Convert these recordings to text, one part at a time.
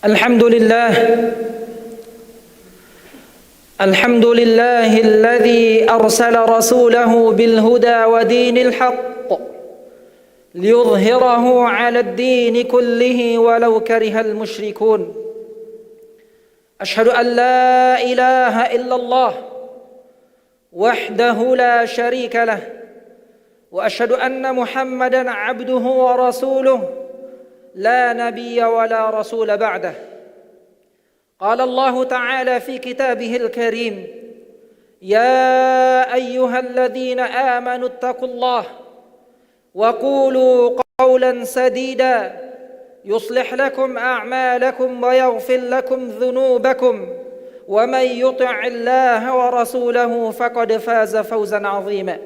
الحمد لله الذي أرسل رسوله بالهدى ودين الحق ليظهره على الدين كله ولو كره المشركون أشهد أن لا إله إلا الله وحده لا شريك له وأشهد أن محمدا عبده ورسوله لا نبي ولا رسول بعده قال الله تعالى في كتابه الكريم يا أيها الذين آمنوا اتقوا الله وقولوا قولا سديدا يصلح لكم أعمالكم ويغفر لكم ذنوبكم ومن يطع الله ورسوله فقد فاز فوزا عظيما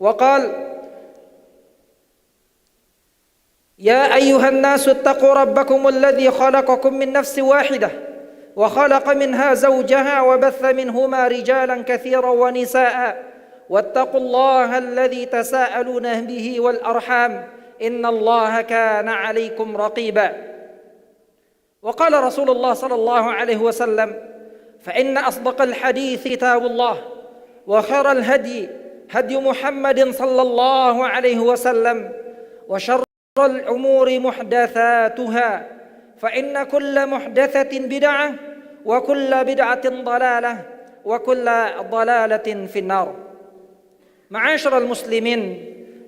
وقال يا أيها الناس اتقوا ربكم الذي خلقكم من نفس واحدة وخلق منها زوجها وبث منهما رجالا كثيرا ونساء واتقوا الله الذي تساءلون به والأرحام إن الله كان عليكم رقيبا وقال رسول الله صلى الله عليه وسلم فإن أصدق الحديث كتاب الله وخير الهدي هدي محمد صلى الله عليه وسلم وشر الأمور محدثاتها فإن كل محدثة بدعة وكل بدعة ضلالة وكل ضلالة في النار. Ma'asyiral muslimin,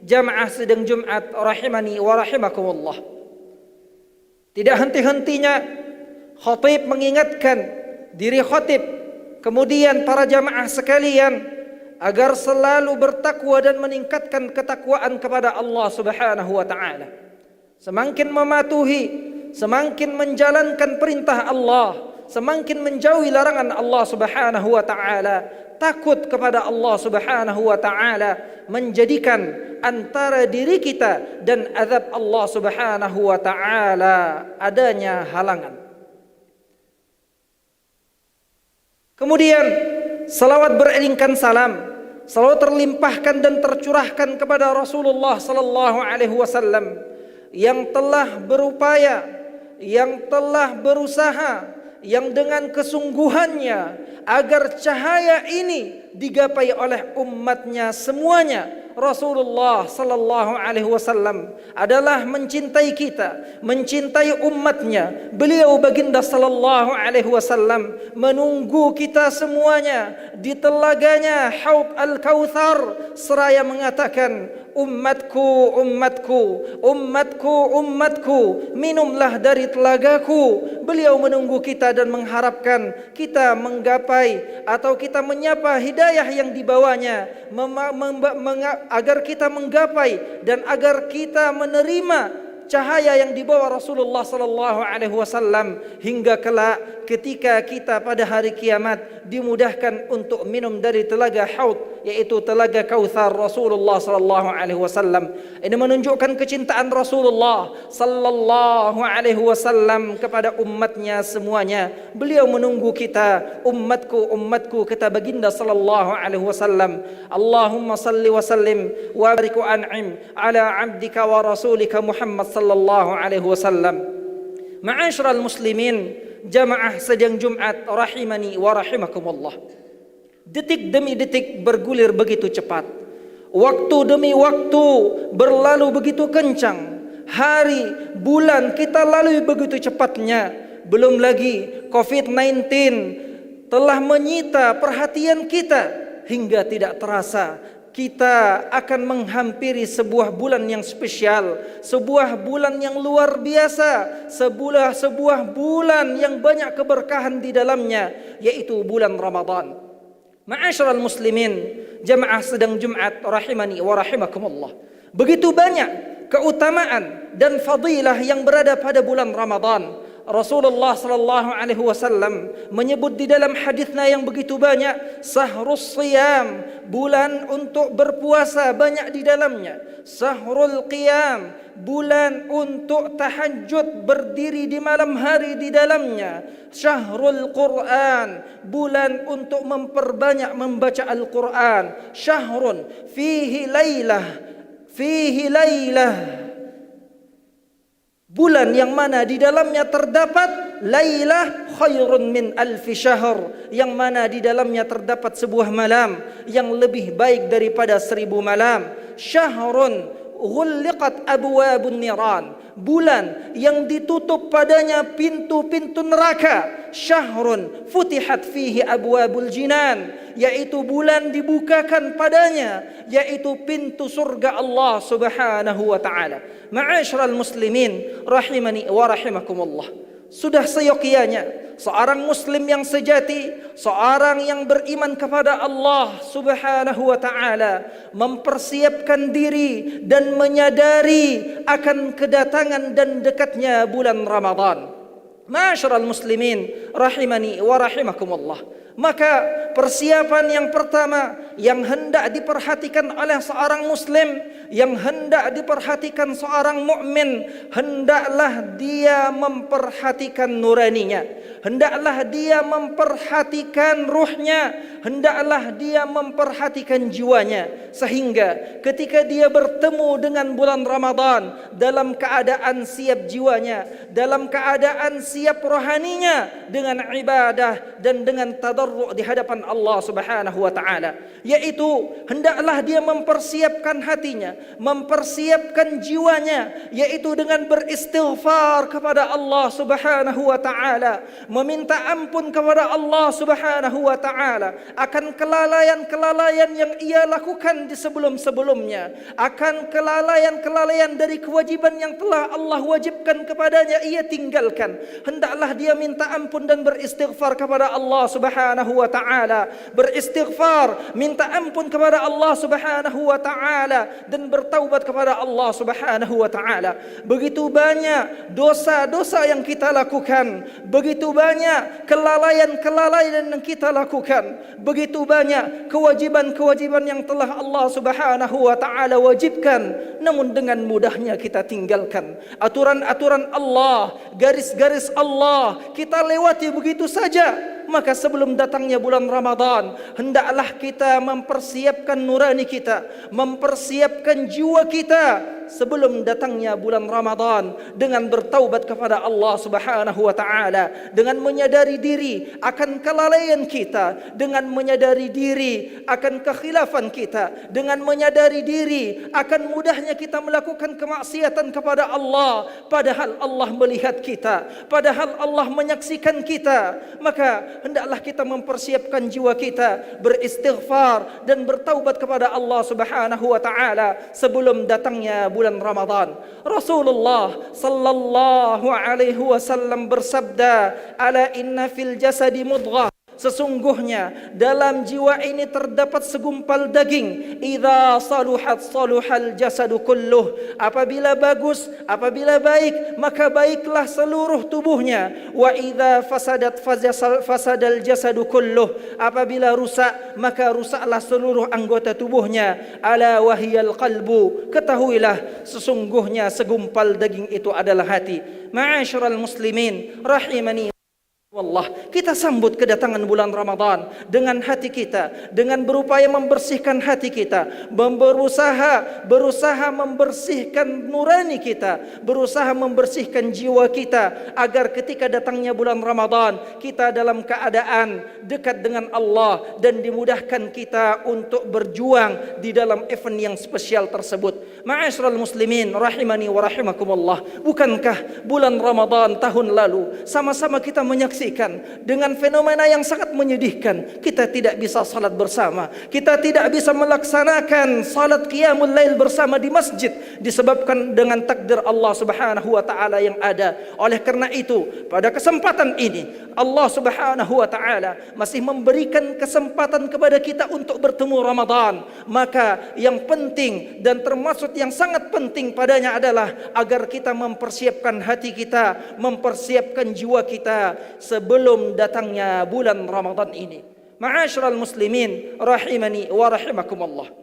jamaah sedang Jumat rahimani wa rahimakumullah. Tidak henti-hentinya khatib mengingatkan diri khatib, kemudian para jamaah sekalian agar selalu bertakwa dan meningkatkan ketakwaan kepada Allah Subhanahu wa taala. Semakin mematuhi, semakin menjalankan perintah Allah, semakin menjauhi larangan Allah Subhanahu wa taala, takut kepada Allah Subhanahu wa taala menjadikan antara diri kita dan azab Allah Subhanahu wa taala adanya halangan. Kemudian salawat beriringkan salam selalu terlimpahkan dan tercurahkan kepada Rasulullah sallallahu alaihi wasallam yang telah berupaya, yang telah berusaha, yang dengan kesungguhannya agar cahaya ini digapai oleh umatnya semuanya. Rasulullah sallallahu alaihi wasallam adalah mencintai kita, mencintai umatnya. Beliau baginda sallallahu alaihi wasallam menunggu kita semuanya di telaganya Haud Al-Kautsar seraya mengatakan, umatku, umatku, umatku, umatku, minumlah dari telagaku. Beliau menunggu kita dan mengharapkan kita menggapai atau kita menyapa hidayah yang dibawanya, agar kita menggapai dan agar kita menerima cahaya yang dibawa Rasulullah sallallahu alaihi wasallam hingga kelak ketika kita pada hari kiamat dimudahkan untuk minum dari telaga Haud, yaitu telaga Kautsar Rasulullah sallallahu alaihi wasallam. Ini menunjukkan kecintaan Rasulullah sallallahu alaihi wasallam kepada umatnya semuanya. Beliau menunggu kita, umatku, umatku, kata baginda sallallahu alaihi wasallam. Allahumma salli wa sallim wa barik wa an'im ala 'abdika wa rasulika Muhammad sallallahu alaihi wasallam. Ma'asyiral muslimin, jamaah sedang Jumat rahimani wa rahimakumullah. Detik demi detik bergulir begitu cepat. Waktu demi waktu berlalu begitu kencang. Hari, bulan kita lalui begitu cepatnya. Belum lagi COVID-19 telah menyita perhatian kita hingga tidak terasa kita akan menghampiri sebuah bulan yang spesial, sebuah bulan yang luar biasa, sebuah bulan yang banyak keberkahan di dalamnya, yaitu bulan Ramadan. Ma'asyiral muslimin, jamaah sedang Jumat rahimani wa rahimakumullah. Begitu banyak keutamaan dan fadilah yang berada pada bulan Ramadan. Rasulullah sallallahu alaihi wasallam menyebut di dalam hadisnya yang begitu banyak, sahrus siyam, bulan untuk berpuasa banyak di dalamnya. Sahrul qiyam, bulan untuk tahajud, berdiri di malam hari di dalamnya. Syahrul Quran, bulan untuk memperbanyak membaca Al-Quran. Syahrun fihi lailah Bulan yang mana di dalamnya terdapat lailah khairun min alfi syahr, yang mana di dalamnya terdapat sebuah malam yang lebih baik daripada 1000 malam. Syahrun ghulliqat abwabun niran, bulan yang ditutup padanya pintu-pintu neraka. Syahrun futihat fihi abwabul jinan, yaitu bulan dibukakan padanya, yaitu pintu surga Allah Subhanahu wa taala. Ma'asyiral muslimin rahimani wa rahimakumullah. Sudah seyogyanya seorang muslim yang sejati, seorang yang beriman kepada Allah Subhanahu wa taala, mempersiapkan diri dan menyadari akan kedatangan dan dekatnya bulan Ramadan. Ma'asyiral muslimin rahimani wa rahimakumullah. Maka persiapan yang pertama yang hendak diperhatikan oleh seorang muslim, yang hendak diperhatikan seorang mukmin, hendaklah dia memperhatikan nuraninya, hendaklah dia memperhatikan ruhnya, hendaklah dia memperhatikan jiwanya, sehingga ketika dia bertemu dengan bulan Ramadan dalam keadaan siap jiwanya, dalam keadaan siap rohaninya dengan ibadah dan dengan tadarru' di hadapan Allah Subhanahu wa taala, yaitu hendaklah dia mempersiapkan hatinya, mempersiapkan jiwanya, yaitu dengan beristighfar kepada Allah Subhanahu wa taala, meminta ampun kepada Allah Subhanahu wa taala akan kelalaian-kelalaian yang ia lakukan di sebelum-sebelumnya, akan kelalaian-kelalaian dari kewajiban yang telah Allah wajibkan kepadanya ia tinggalkan. Hendaklah dia minta ampun dan beristighfar kepada Allah Subhanahu wa taala, beristighfar, minta ampun kepada Allah Subhanahu wa taala dan bertaubat kepada Allah Subhanahu wa taala. Begitu banyak dosa-dosa yang kita lakukan, begitu banyak kelalaian-kelalaian yang kita lakukan, begitu banyak kewajiban-kewajiban yang telah Allah Subhanahu wa taala wajibkan, namun dengan mudahnya kita tinggalkan. Aturan-aturan Allah, garis-garis Allah kita lewati begitu saja. Maka sebelum datangnya bulan Ramadan, hendaklah kita mempersiapkan nurani kita, mempersiapkan jiwa kita sebelum datangnya bulan Ramadan dengan bertaubat kepada Allah Subhanahu wa taala, dengan menyadari diri akan kelalaian kita, dengan menyadari diri akan kekhilafan kita, dengan menyadari diri akan mudahnya kita melakukan kemaksiatan kepada Allah, padahal Allah melihat kita, padahal Allah menyaksikan kita. Maka hendaklah kita mempersiapkan jiwa kita, beristighfar dan bertaubat kepada Allah Subhanahu wa taala sebelum datangnya bulan Ramadan. Rasulullah sallallahu alaihi wasallam bersabda, "Ala inna fil jasadi mudghah." Sesungguhnya dalam jiwa ini terdapat segumpal daging. Idza saluhat saluhal jasadu kulluh. Apabila bagus, apabila baik, maka baiklah seluruh tubuhnya. Wa idza fasadat fasadal jasadu kulluh. Apabila rusak, maka rusaklah seluruh anggota tubuhnya. Ala wahiyal qalbu. Ketahuilah sesungguhnya segumpal daging itu adalah hati. Ma'asyiral muslimin rahimani wallah, kita sambut kedatangan bulan Ramadan dengan hati kita, dengan berupaya membersihkan hati kita, berusaha membersihkan nurani kita, berusaha membersihkan jiwa kita, agar ketika datangnya bulan Ramadan kita dalam keadaan dekat dengan Allah dan dimudahkan kita untuk berjuang di dalam event yang spesial tersebut. Ma'asyiral muslimin rahimani wa rahimakumullah, bukankah bulan Ramadan tahun lalu sama-sama kita menyaksikan dengan fenomena yang sangat menyedihkan? Kita tidak bisa salat bersama, kita tidak bisa melaksanakan salat qiyamul lail bersama di masjid disebabkan dengan takdir Allah Subhanahu wa taala yang ada. Oleh karena itu, pada kesempatan ini Allah Subhanahu wa taala masih memberikan kesempatan kepada kita untuk bertemu Ramadan. Maka yang penting dan termasuk yang sangat penting padanya adalah agar kita mempersiapkan hati kita, mempersiapkan jiwa kita sebelum datangnya bulan Ramadan ini. Ma'asyiral muslimin rahimani wa rahimakumullah.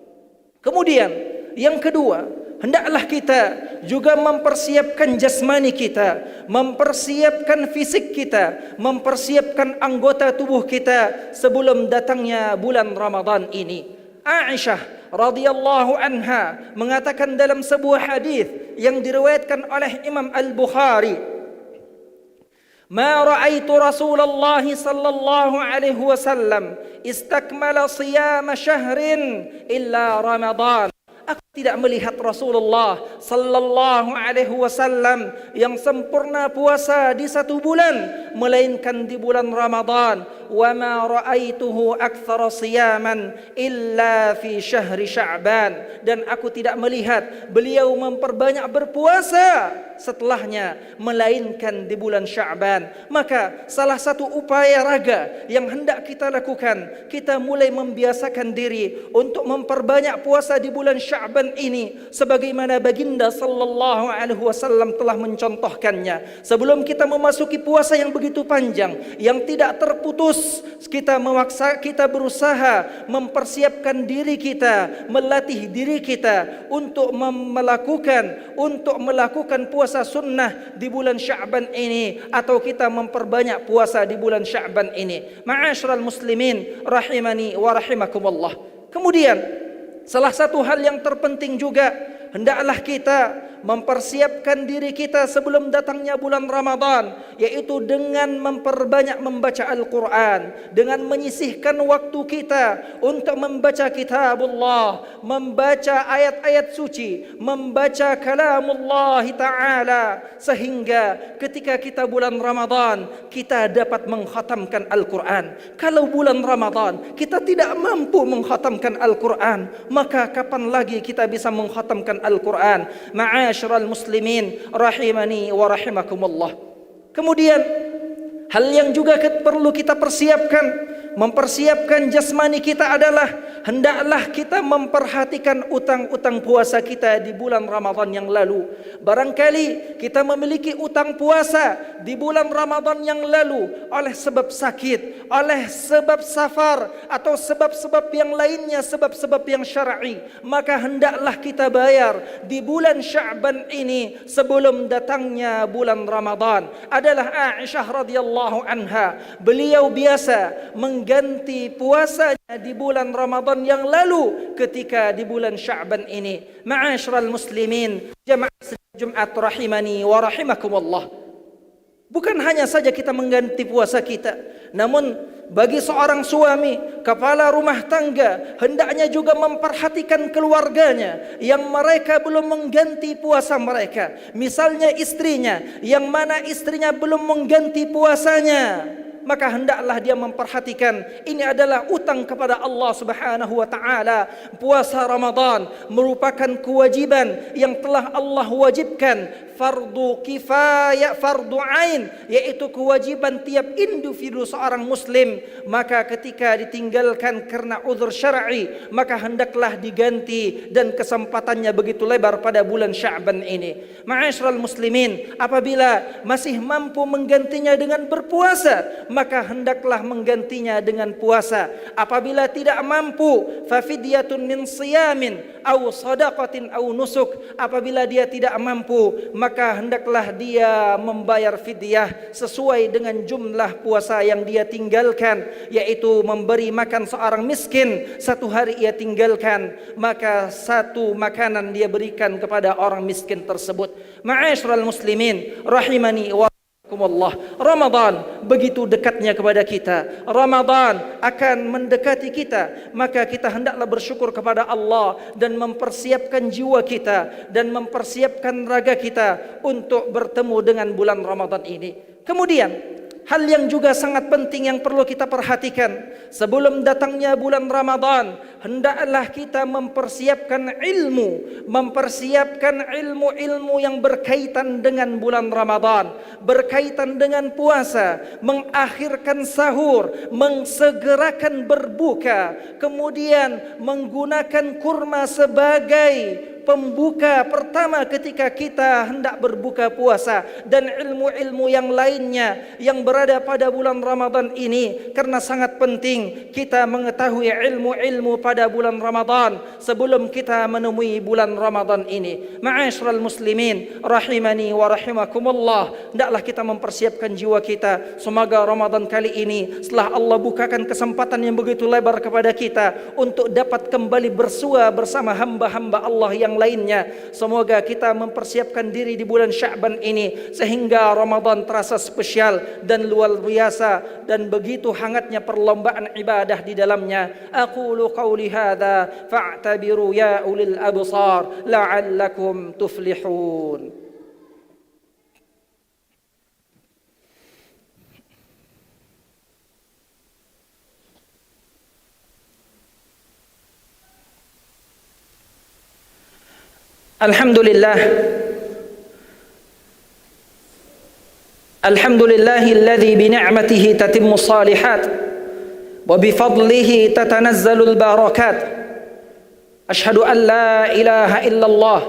Kemudian yang kedua, hendaklah kita juga mempersiapkan jasmani kita, mempersiapkan fisik kita, mempersiapkan anggota tubuh kita sebelum datangnya bulan Ramadan ini. Aisyah radhiyallahu anha mengatakan dalam sebuah hadis yang diriwayatkan oleh Imam Al-Bukhari, ما رأيت رسول الله صلى الله عليه وسلم استكمل صيام شهر إلا رمضان. Aku tidak melihat Rasulullah sallallahu alaihi wasallam yang sempurna puasa di satu bulan melainkan di bulan Ramadan. Wa ma ra'aituhu aktsara siyaman illa fi syahri Sya'ban. Dan aku tidak melihat beliau memperbanyak berpuasa setelahnya melainkan di bulan Sya'ban. Maka salah satu upaya raga yang hendak kita lakukan, kita mulai membiasakan diri untuk memperbanyak puasa di bulan Sya'ban ini sebagaimana baginda sallallahu alaihi wasallam telah mencontohkannya. Sebelum kita memasuki puasa yang begitu panjang yang tidak terputus, kita berusaha mempersiapkan diri kita, melatih diri kita untuk melakukan puasa sunnah di bulan Sya'ban ini, atau kita memperbanyak puasa di bulan Sya'ban ini. Ma'asyiral muslimin rahimani wa rahimakumullah. Kemudian salah satu hal yang terpenting juga, hendaklah kita mempersiapkan diri kita sebelum datangnya bulan Ramadan, yaitu dengan memperbanyak membaca Al-Quran, dengan menyisihkan waktu kita untuk membaca kitabullah, membaca ayat-ayat suci, membaca kalamullah ta'ala, sehingga ketika kita bulan Ramadan kita dapat mengkhatamkan Al-Quran. Kalau bulan Ramadan kita tidak mampu mengkhatamkan Al-Quran, maka kapan lagi kita bisa mengkhatamkan Al-Quran? Ma'asyiral muslimin rahimani wa rahimakumullah. Kemudian hal yang juga perlu kita mempersiapkan jasmani kita adalah hendaklah kita memperhatikan utang-utang puasa kita di bulan Ramadan yang lalu. Barangkali kita memiliki utang puasa di bulan Ramadan yang lalu oleh sebab sakit, oleh sebab safar, atau sebab-sebab yang lainnya, sebab-sebab yang syar'i. Maka hendaklah kita bayar di bulan Sya'ban ini sebelum datangnya bulan Ramadan. Adalah Aisyah radhiyallahu anha, beliau biasa mengganti puasanya di bulan Ramadan yang lalu ketika di bulan Sya'ban ini. Ma'asyiral muslimin, jamaah Jumat rahimani wa rahimakumullah. Bukan hanya saja kita mengganti puasa kita, namun bagi seorang suami, kepala rumah tangga, hendaknya juga memperhatikan keluarganya yang mereka belum mengganti puasa mereka. Misalnya istrinya, yang mana istrinya belum mengganti puasanya, maka hendaklah dia memperhatikan. Ini adalah utang kepada Allah Subhanahu wa taala. Puasa Ramadan merupakan kewajiban yang telah Allah wajibkan, fardu kifayah, fardu ain, yaitu kewajiban tiap individu seorang muslim. Maka ketika ditinggalkan karena uzur syar'i, maka hendaklah diganti, dan kesempatannya begitu lebar pada bulan Sya'ban ini. Ma'asyiral muslimin, apabila masih mampu menggantinya dengan berpuasa, maka hendaklah menggantinya dengan puasa. Apabila tidak mampu, fafidyatun min siyamin aw sadaqatin aw nusuk. Apabila dia tidak mampu, maka hendaklah dia membayar fidyah sesuai dengan jumlah puasa yang dia tinggalkan, yaitu memberi makan seorang miskin. Satu hari ia tinggalkan, maka satu makanan dia berikan kepada orang miskin tersebut. Ma'asyiral muslimin rahimani wa Ramadan begitu dekatnya kepada kita. Ramadan akan mendekati kita, maka kita hendaklah bersyukur kepada Allah dan mempersiapkan jiwa kita dan mempersiapkan raga kita untuk bertemu dengan bulan Ramadan ini. Kemudian hal yang juga sangat penting yang perlu kita perhatikan sebelum datangnya bulan Ramadan, hendaklah kita mempersiapkan ilmu yang berkaitan dengan bulan Ramadan, berkaitan dengan puasa, mengakhirkan sahur, mengsegerakan berbuka, kemudian menggunakan kurma sebagai pembuka pertama ketika kita hendak berbuka puasa, dan ilmu-ilmu yang lainnya yang berada pada bulan Ramadan ini, karena sangat penting kita mengetahui ilmu-ilmu pada bulan Ramadan sebelum kita menemui bulan Ramadan ini. Ma'asyiral muslimin rahimani wa rahimakumullah, hendaklah kita mempersiapkan jiwa kita. Semoga Ramadan kali ini setelah Allah bukakan kesempatan yang begitu lebar kepada kita untuk dapat kembali bersua bersama hamba-hamba Allah yang lainnya, semoga kita mempersiapkan diri di bulan Sya'ban ini sehingga Ramadan terasa spesial dan luar biasa dan begitu hangatnya perlombaan ibadah di dalamnya. Aqulu qawli hadza fa'tabiru ya ulil absar la'allakum tuflihun. Alhamdulillah, alhamdulillahilladzi bi ni'matihi tatimmu shalihat wa bi fadlihi tatanazzalul barakat. Ashhadu an la ilaha illallah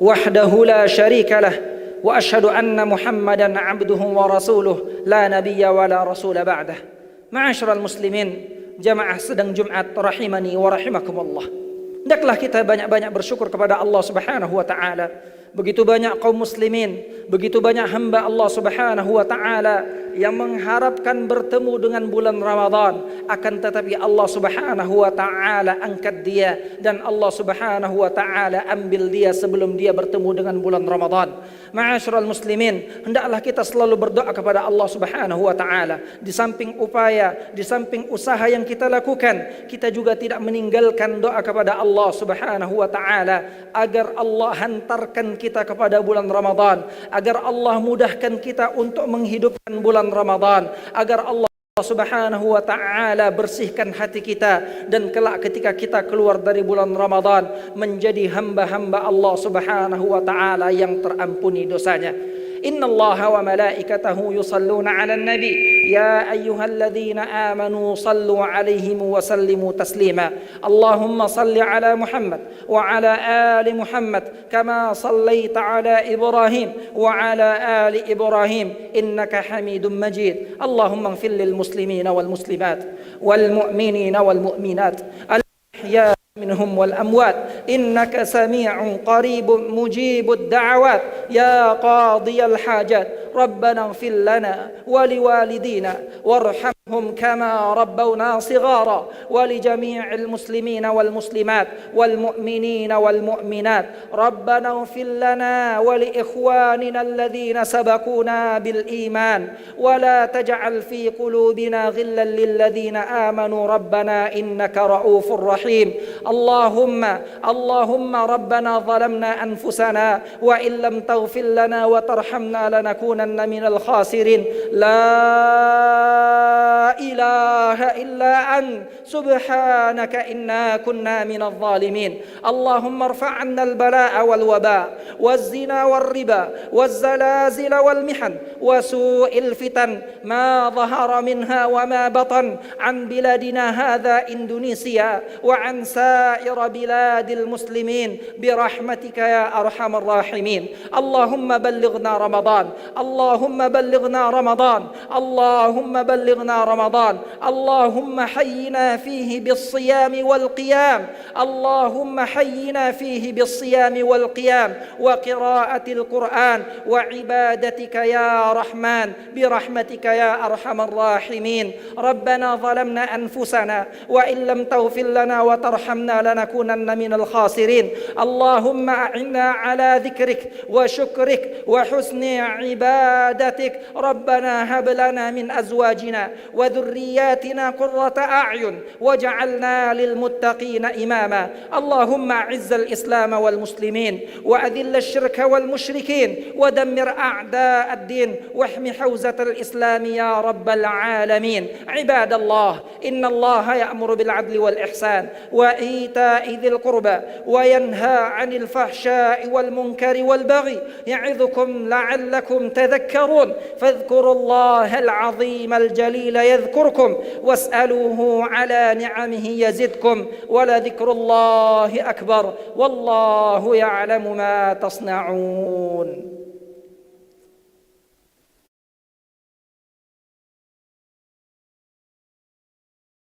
wahdahu la syarika lah wa ashhadu anna Muhammadan 'abduhu wa rasuluh la nabiyya wa la rasula ba'dah. Ma'asyiral muslimin, jamaah sedang Jumat rahimani wa rahimakumullah. Hendaklah kita banyak-banyak bersyukur kepada Allah Subhanahu wa taala. Begitu banyak kaum muslimin, begitu banyak hamba Allah Subhanahu wa taala yang mengharapkan bertemu dengan bulan Ramadan, akan tetapi Allah Subhanahu wa taala angkat dia dan Allah Subhanahu wa taala ambil dia sebelum dia bertemu dengan bulan Ramadan. Ma'asyiral muslimin, hendaklah kita selalu berdoa kepada Allah Subhanahu wa taala. Di samping upaya, di samping usaha yang kita lakukan, kita juga tidak meninggalkan doa kepada Allah Subhanahu wa taala agar Allah hantarkan kita kepada bulan Ramadan, agar Allah mudahkan kita untuk menghidupkan bulan Ramadan, agar Allah Subhanahu wa ta'ala bersihkan hati kita, dan kelak ketika kita keluar dari bulan Ramadan menjadi hamba-hamba Allah Subhanahu wa ta'ala yang terampuni dosanya. Inna Allah wa malaikatahu yusalluna ala nabi ya ayyuhalladzina amanu sallu alaihi wa sallimu taslima. Allahumma salli ala Muhammad wa ala ali Muhammad kama sallaita ala Ibrahim wa ala ali Ibrahim innaka Hamidum Majid. Allahumma ighfir lil muslimina wal muslimat wal mu'minina wal mu'minat al-ahya منهم والأموات إنك سميع قريب مجيب الدعوات يا قاضي الحاجات ربنا اغفر لنا ولوالدينا وارحمهم كما ربونا صغارا ولجميع المسلمين والمسلمات والمؤمنين والمؤمنات ربنا اغفر لنا ولإخواننا الذين سبقونا بالإيمان ولا تجعل في قلوبنا غلا للذين آمنوا ربنا إنك رؤوف رحيم. اللهم ربنا ظلمنا أنفسنا وإن لم تغفر لنا وترحمنا لنكونن من الخاسرين. لا إله إلا أنت سبحانك إنا كنا من الظالمين. اللهم ارفع عنا البلاء والوباء والزنا والربا والزلازل والمحن وسوء الفتن ما ظهر منها وما بطن عن بلادنا هذا إندونيسيا وعن سائر بلاد المسلمين برحمتك يا أرحم الراحمين. اللهم بلغنا رمضان، اللهم بلغنا رمضان، اللهم بلغنا رمضان. اللهم حينا فيه بالصيام والقيام، اللهم حينا فيه بالصيام والقيام وقراءة القرآن وعبادتك يا رحمن برحمتك يا أرحم الراحمين. ربنا ظلمنا أنفسنا وإن لم تغفر لنا وترحمنا لنكونن من الخاسرين. اللهم أعنا على ذكرك وشكرك وحسن عبادتك. ربنا هب لنا من أزواجنا وذرياتنا قرة أعين واجعلنا للمتقين إماما. اللهم أعز الإسلام والمسلمين وأذل الشرك والمشركين ودمر أعداء الدين واحم حوزة الإسلام يا رب العالمين. عباد الله، إن الله يأمر بالعدل والإحسان وإيتاء ذي القربى وينهى عن الفحشاء والمنكر والبغي يعظكم لعلكم تذكرون. فاذكروا الله العظيم الجليل يذكركم واسألوه على نعمه يزدكم ولذكر الله أكبر والله يعلم ما تصنعون.